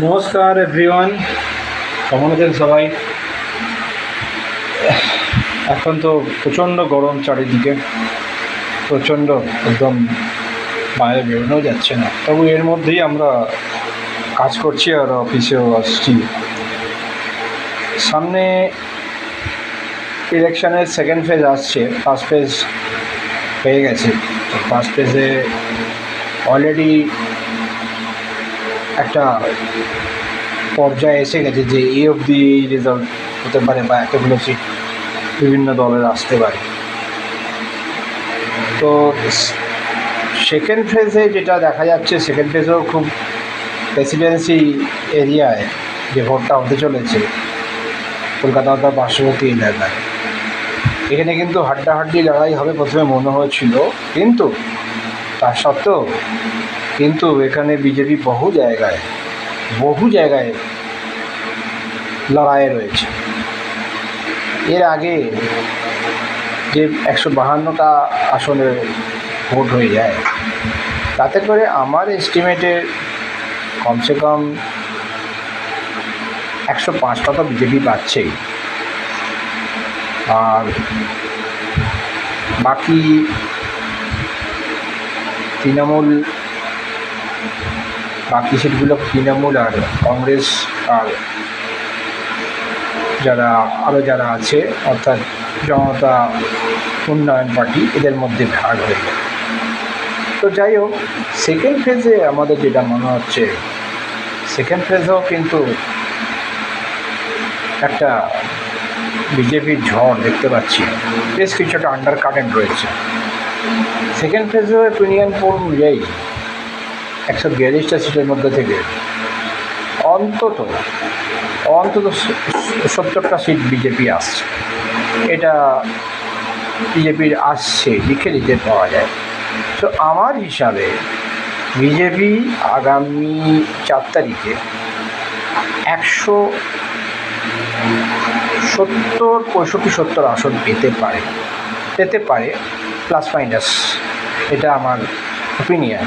নমস্কার এভরিওয়ান, কেমন আছেন সবাই? এখন তো প্রচণ্ড গরম চারিদিকে, প্রচণ্ড, একদম বাইরে বেরোনো যাচ্ছে না। তবু এর মধ্যেই আমরা কাজ করছি আর অফিসেও আসছি। সামনে ইলেকশনের সেকেন্ড ফেজ আসছে। ফার্স্ট ফেজ হয়ে গেছে। ফার্স্ট ফেজে অলরেডি একটা পর্যায়ে এসে গেছে যে এই অবধি এই রেজাল্ট হতে পারে বা এতগুলো সিট বিভিন্ন দলের আসতে পারে। তো সেকেন্ড ফেজে যেটা দেখা যাচ্ছে, সেকেন্ড ফেজেও খুব প্রেসিডেন্সি এরিয়ায় যে ভোটটা হতে চলেছে কলকাতা তার পার্শ্ববর্তী এলাকায়, এখানে কিন্তু হাড্ডাহাড্ডি লড়াই হবে প্রথমে মনে হয়েছিল, কিন্তু তার সত্ত্বেও কিন্তু এখানে বিজেপি বহু জায়গায় লড়াইয়ে রয়েছে। এর আগে যে 152টা আসনে ভোট হয়ে যায়, তাতে করে আমার এস্টিমেটে কমসে কম 105টা তো বিজেপি পাচ্ছেই। আর বাকি তৃণমূল, বাকি সিটগুলো তৃণমূল আর কংগ্রেস আর যারা আছে, অর্থাৎ জনতা উন্নয়ন পার্টি, এদের মধ্যে ভাগ হয়ে যায়। তো যাই হোক, সেকেন্ড ফেজে আমাদের যেটা মনে হচ্ছে, সেকেন্ড ফেজেও কিন্তু একটা বিজেপির ঝড় দেখতে পাচ্ছি। বেশ কিছুটা আন্ডার কারেন্ট রয়েছে। সেকেন্ড ফেজেও অপিনিয়ন পোল অনুযায়ী 142টা সিটের মধ্যে থেকে অন্তত 70টা সিট বিজেপি আসছে। এটা বিজেপির আসছে লিখে দিতে পাওয়া যায়। তো আমার হিসাবে বিজেপি আগামী 4 তারিখে 170 আসন পেতে পারে প্লাস মাইনাস, এটা আমার ওপিনিয়ন।